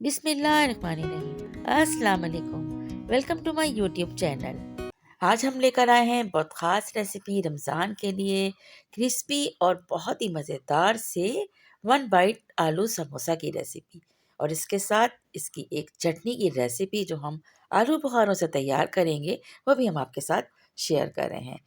बिस्मिल्लाहिर्रहमानिर्रहीम। अस्सलाम वालेकुम। Welcome to my YouTube channel. आज हम लेकर आए हैं बहुत ख़ास रेसिपी रमज़ान के लिए, क्रिस्पी और बहुत ही मज़ेदार से वन बाइट आलू समोसा की रेसिपी। और इसके साथ इसकी एक चटनी की रेसिपी जो हम आलू बुखारों से तैयार करेंगे, वो भी हम आपके साथ शेयर कर रहे हैं।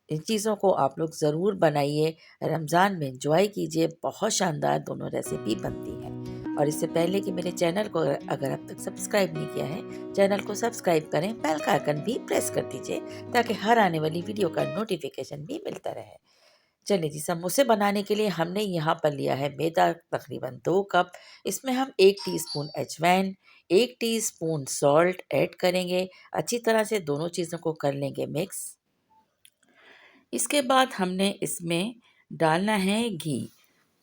इन चीज़ों को आप लोग ज़रूर बनाइए, रमज़ान में एंजॉय कीजिए। बहुत शानदार दोनों रेसिपी बनती हैं। और इससे पहले कि मेरे चैनल को अगर अब तक सब्सक्राइब नहीं किया है, चैनल को सब्सक्राइब करें, बेल का आइकन भी प्रेस कर दीजिए ताकि हर आने वाली वीडियो का नोटिफिकेशन भी मिलता रहे। चलिए जी, समोसे बनाने के लिए हमने यहाँ पर लिया है मैदा तकरीबन 2 कप। इसमें हम 1 टीस्पून अजवाइन, 1 टीस्पून सॉल्ट ऐड करेंगे। अच्छी तरह से दोनों चीज़ों को कर लेंगे मिक्स। इसके बाद हमने इसमें डालना है घी।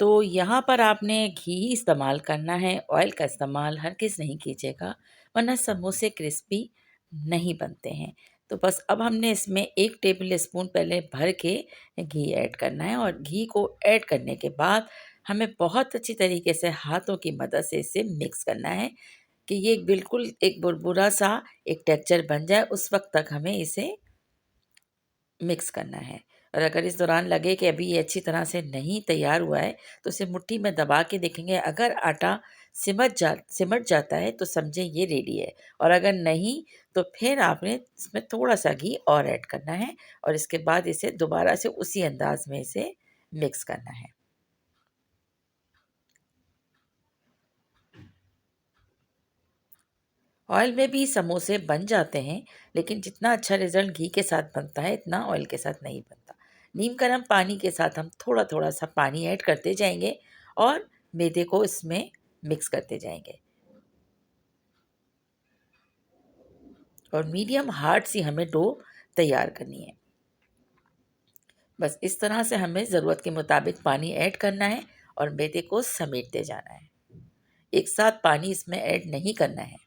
तो यहाँ पर आपने घी ही इस्तेमाल करना है, ऑयल का इस्तेमाल हरगिज़ नहीं कीजिएगा, वरना समोसे क्रिस्पी नहीं बनते हैं। तो बस अब हमने इसमें 1 टेबल स्पून पहले भर के घी ऐड करना है। और घी को ऐड करने के बाद हमें बहुत अच्छी तरीके से हाथों की मदद से इसे मिक्स करना है कि ये बिल्कुल एक बुरबुरा सा एक टेक्सचर बन जाए, उस वक़्त तक हमें इसे मिक्स करना है। और अगर इस दौरान लगे कि अभी ये अच्छी तरह से नहीं तैयार हुआ है, तो इसे मुट्ठी में दबा के देखेंगे। अगर आटा सिमट जाता है तो समझें ये रेडी है। और अगर नहीं, तो फिर आपने इसमें थोड़ा सा घी और ऐड करना है और इसके बाद इसे दोबारा से उसी अंदाज में इसे मिक्स करना है। ऑयल में भी समोसे बन जाते हैं, लेकिन जितना अच्छा रिज़ल्ट घी के साथ बनता है, इतना ऑयल के साथ नहीं बनता। नीम गर्म पानी के साथ हम थोड़ा-थोड़ा सा पानी ऐड करते जाएँगे और मैदे को इसमें मिक्स करते जाएँगे। और मीडियम हार्ड सी हमें डो तैयार करनी है। बस इस तरह से हमें ज़रूरत के मुताबिक पानी ऐड करना है और मैदे को समेटते जाना है। एक साथ पानी इसमें ऐड नहीं करना है।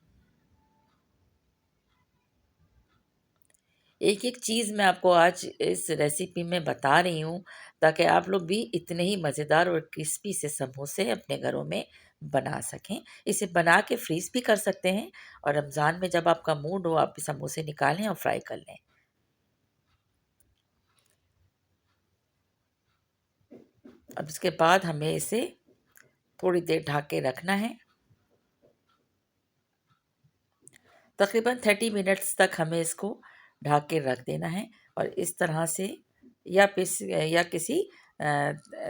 एक-एक चीज़ मैं आपको आज इस रेसिपी में बता रही हूँ, ताकि आप लोग भी इतने ही मज़ेदार और क्रिस्पी से समोसे अपने घरों में बना सकें। इसे बना के फ्रीज़ भी कर सकते हैं और रमज़ान में जब आपका मूड हो, आप समोसे निकालें और फ्राई कर लें। अब इसके बाद हमें इसे थोड़ी देर ढक के रखना है। तकरीबन 30 मिनट्स तक हमें इसको ढक के रख देना है। और इस तरह से या किसी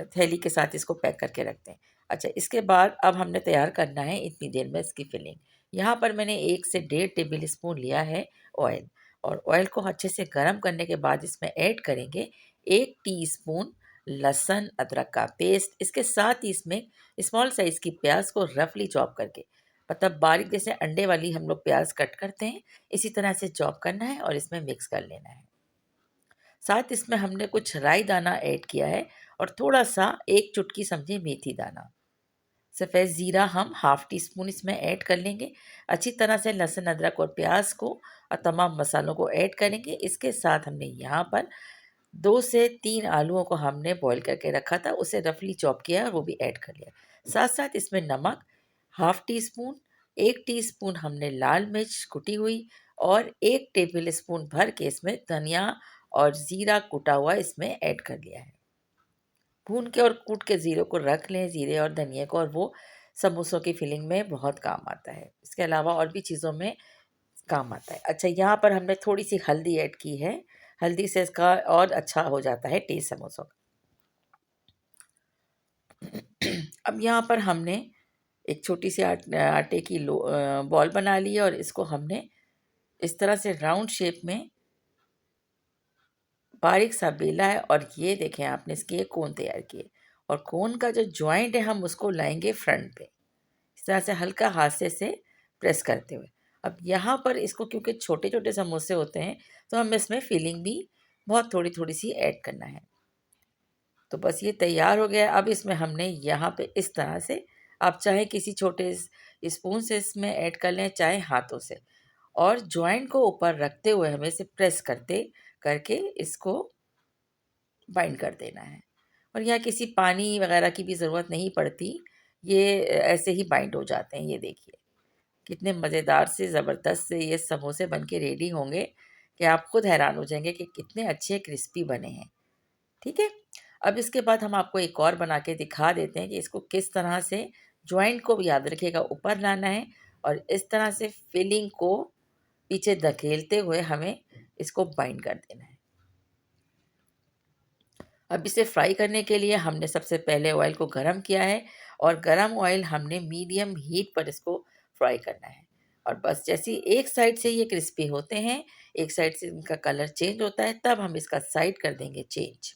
थैली के साथ इसको पैक करके रख दें। अच्छा, इसके बाद अब हमने तैयार करना है इतनी देर में इसकी फिलिंग। यहाँ पर मैंने 1 से 1.5 टेबल स्पून लिया है ऑयल। और ऑयल को अच्छे से गर्म करने के बाद इसमें ऐड करेंगे 1 टीस्पून लहसुन अदरक का पेस्ट। इसके साथ ही इसमें स्मॉल साइज़ की प्याज को रफली चॉप करके, मतलब बारीक जैसे अंडे वाली हम लोग प्याज कट करते हैं, इसी तरह से चॉप करना है और इसमें मिक्स कर लेना है। साथ इसमें हमने कुछ राई दाना ऐड किया है और थोड़ा सा एक चुटकी समझिए मेथी दाना। सफ़ेद ज़ीरा हम हाफ़ टी स्पून इसमें ऐड कर लेंगे। अच्छी तरह से लहसुन अदरक और प्याज को और तमाम मसालों को ऐड करेंगे। इसके साथ हमने यहाँ पर 2 से 3 आलूओं को हमने बॉईल करके रखा था, उसे रफली चॉप किया और वो भी ऐड कर लिया। साथ-साथ इसमें नमक हाफ़ टी स्पून, 1 टीस्पून हमने लाल मिर्च कुटी हुई और 1 टेबल स्पून भर के इसमें धनिया और ज़ीरा कुटा हुआ इसमें ऐड कर लिया है। भून के और कूट के ज़ीरे को रख लें, ज़ीरे और धनिये को, और वो समोसों की फिलिंग में बहुत काम आता है। इसके अलावा और भी चीज़ों में काम आता है। अच्छा, यहाँ पर हमने थोड़ी-सी हल्दी ऐड की है। हल्दी से इसका और अच्छा हो जाता है टेस्ट समोसों का। अब यहाँ पर हमने एक छोटी सी आटे की बॉल बना ली है और इसको हमने इस तरह से राउंड शेप में बारीक सा बेला है। और ये देखें, आपने इसके ये कोन तैयार किए और कोन का जो जॉइंट है हम उसको लाएंगे फ्रंट पे, इस तरह से हल्का हाथ से इसे प्रेस करते हुए। अब यहाँ पर इसको क्योंकि छोटे छोटे समोसे होते हैं, तो हमें इसमें फिलिंग भी बहुत थोड़ी थोड़ी सी ऐड करना है। तो बस ये तैयार हो गया है। अब इसमें हमने यहाँ पे इस तरह से, आप चाहे किसी छोटे स्पून से इसमें ऐड कर लें, चाहे हाथों से, और जॉइंट को ऊपर रखते हुए हमें इसे प्रेस करते करके इसको बाइंड कर देना है। और यहाँ किसी पानी वगैरह की भी ज़रूरत नहीं पड़ती, ये ऐसे ही बाइंड हो जाते हैं, ये देखिए। कितने मज़ेदार से ज़बरदस्त से ये समोसे बन के रेडी होंगे कि आप खुद हैरान हो जाएंगे कि कितने अच्छे क्रिस्पी बने हैं। ठीक है, अब इसके बाद हम आपको एक और बना के दिखा देते हैं कि इसको किस तरह से जॉइंट को भी याद रखिएगा ऊपर लाना है और इस तरह से फिलिंग को पीछे धकेलते हुए हमें इसको बाइंड कर देना है। अब इसे फ्राई करने के लिए हमने सबसे पहले ऑयल को गरम किया है और गरम ऑयल हमने मीडियम हीट पर इसको फ्राई करना है। और बस जैसे ही एक साइड से ये क्रिस्पी होते हैं, एक साइड से इनका कलर चेंज होता है, तब हम इसका साइड कर देंगे चेंज।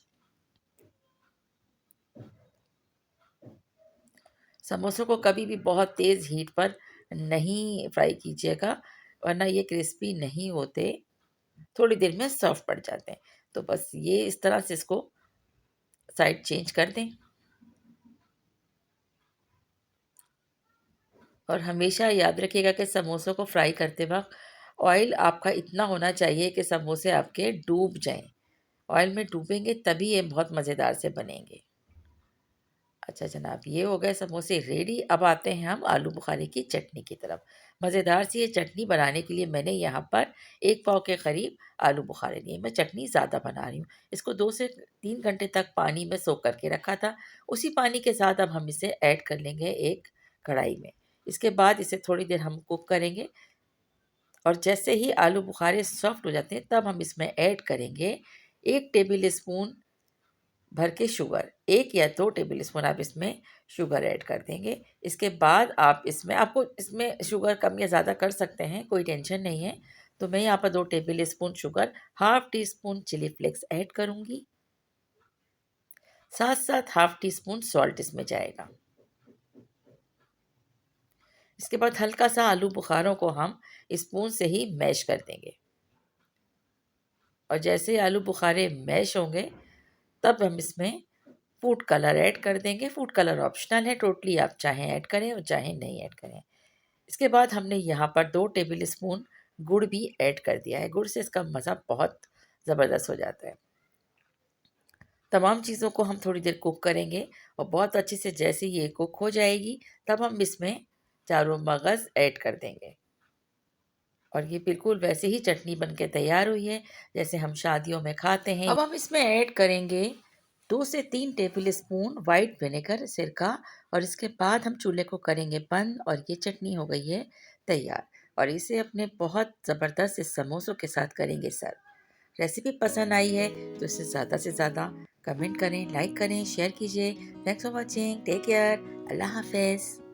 समोसों को कभी भी बहुत तेज़ हीट पर नहीं फ्राई कीजिएगा, वरना ये क्रिस्पी नहीं होते, थोड़ी देर में सॉफ्ट पड़ जाते हैं। तो बस ये इस तरह से इसको साइड चेंज कर दें। और हमेशा याद रखिएगा कि समोसों को फ्राई करते वक्त ऑयल आपका इतना होना चाहिए कि समोसे आपके डूब जाएं। ऑयल में डूबेंगे तभी ये बहुत मज़ेदार से बनेंगे। अच्छा जनाब, ये हो गए समोसे रेडी। अब आते हैं हम आलू बुखारे की चटनी की तरफ। मज़ेदार सी ये चटनी बनाने के लिए मैंने यहाँ पर 1 पाव के करीब आलू बुखारे लिए। मैं चटनी ज़्यादा बना रही हूँ। इसको 2 से 3 घंटे तक पानी में सोख करके रखा था। उसी पानी के साथ अब हम इसे ऐड कर लेंगे एक कढ़ाई में। इसके बाद इसे थोड़ी देर हम कुक करेंगे और जैसे ही आलू बुखारे सॉफ्ट हो जाते हैं तब हम इसमें ऐड करेंगे 1 टेबल स्पून भर के शुगर। 1 या 2 टेबल स्पून आप इसमें शुगर ऐड कर देंगे। इसके बाद आप इसमें आपको इसमें शुगर कम या ज़्यादा कर सकते हैं, कोई टेंशन नहीं है। तो मैं यहाँ पर 2 tablespoon sugar, half teaspoon chili flakes add करूँगी। साथ-साथ हाफ़ टी स्पून सॉल्ट इसमें जाएगा। इसके बाद हल्का-सा आलू बुखारों को हम स्पून से ही मैश कर देंगे। और जैसे ही आलू बुखारे मैश होंगे, तब हम इसमें फूड कलर ऐड कर देंगे। फूड कलर ऑप्शनल है, टोटली आप चाहें ऐड करें और चाहें नहीं ऐड करें। इसके बाद हमने यहाँ पर 2 टेबल स्पून गुड़ भी ऐड कर दिया है। गुड़ से इसका मज़ा बहुत ज़बरदस्त हो जाता है। तमाम चीज़ों को हम थोड़ी देर कुक करेंगे और बहुत अच्छे से जैसे ही ये कुक हो जाएगी, तब हम इसमें चारों मगज़ ऐड कर देंगे। और ये बिल्कुल वैसे ही चटनी बन के तैयार हुई है, जैसे हम शादियों में खाते हैं। अब हम इसमें ऐड करेंगे 2 से 3 टेबल स्पून व्हाइट विनेगर सिरका और इसके बाद हम चूल्हे को करेंगे बंद और ये चटनी हो गई है तैयार। और इसे अपने बहुत ज़बरदस्त से समोसों के साथ करेंगे सर्व। रेसिपी पसंद आई है तो इसे ज़्यादा से ज़्यादा कमेंट करें, लाइक करें, शेयर कीजिए। Thanks for watching, take care, अल्लाह हाफ़िज़।